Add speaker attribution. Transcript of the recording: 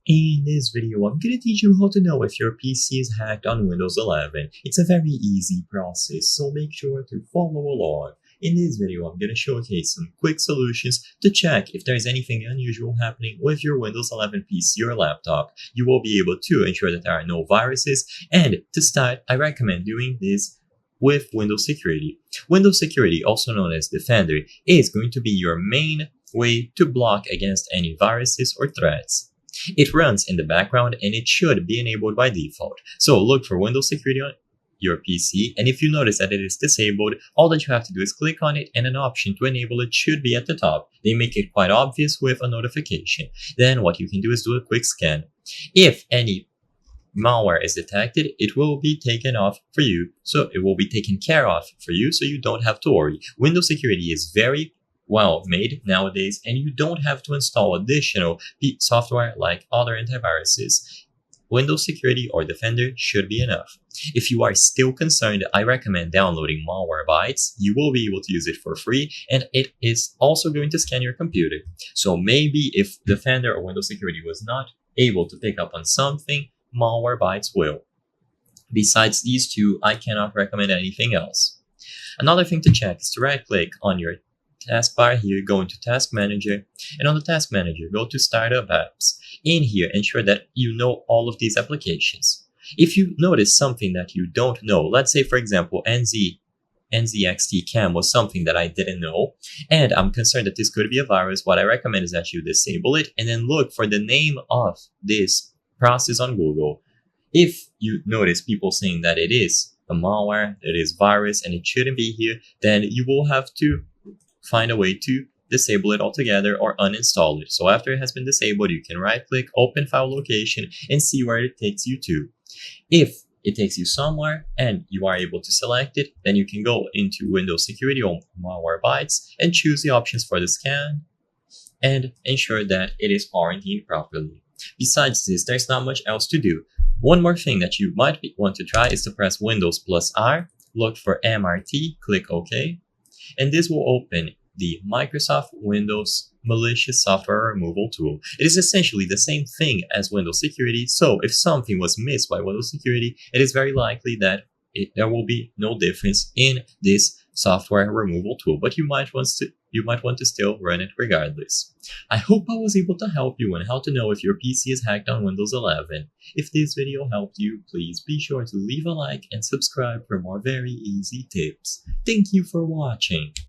Speaker 1: In this video, I'm going to teach you how to know if your PC is hacked on Windows 11. It's a very easy process, so make sure to follow along. In this video, I'm going to showcase some quick solutions to check if there's anything unusual happening with your Windows 11 PC or laptop. You will be able to ensure that there are no viruses, and to start, I recommend doing this with Windows Security. Windows Security, also known as Defender, is going to be your main way to block against any viruses or threats. It runs in the background and it should be enabled by default. So look for Windows Security on your PC, and if you notice that it is disabled, all that you have to do is click on it and an option to enable it should be at the top. They make it quite obvious with a notification. Then what you can do is do a quick scan. If any malware is detected, it will be taken off for you, so it will be taken care of for you, so you don't have to worry. Windows Security is very well made nowadays, and you don't have to install additional software like other antiviruses. Windows Security or Defender should be enough. If you are still concerned, I recommend downloading Malwarebytes. You will be able to use it for free, and it is also going to scan your computer. So maybe if Defender or Windows Security was not able to pick up on something, Malwarebytes will. Besides these two, I cannot recommend anything else. Another thing to check is to right-click on your taskbar here, go into Task Manager, and on the Task Manager, go to Startup Apps. In here, ensure that you know all of these applications. If you notice something that you don't know, let's say for example NZXT Cam was something that I didn't know, and I'm concerned that this could be a virus, what I recommend is that you disable it and then look for the name of this process on Google. If you notice people saying that it is a malware, it is virus, and it shouldn't be here, then you will have to find a way to disable it altogether or uninstall it. So after it has been disabled, you can right-click, open file location, and see where it takes you to. If it takes you somewhere and you are able to select it, then you can go into Windows Security or Malwarebytes and choose the options for the scan and ensure that it is quarantined properly. Besides this, there's not much else to do. One more thing that you might want to try is to press Windows plus R, look for MRT, click OK, and this will open the Microsoft Windows Malicious Software Removal tool. It is essentially the same thing as Windows Security, so if something was missed by Windows Security, it is very likely that there will be no difference in this software removal tool, but you might want to still run it regardless. I hope I was able to help you on how to know if your PC is hacked on Windows 11. If this video helped you, please be sure to leave a like and subscribe for more very easy tips. Thank you for watching.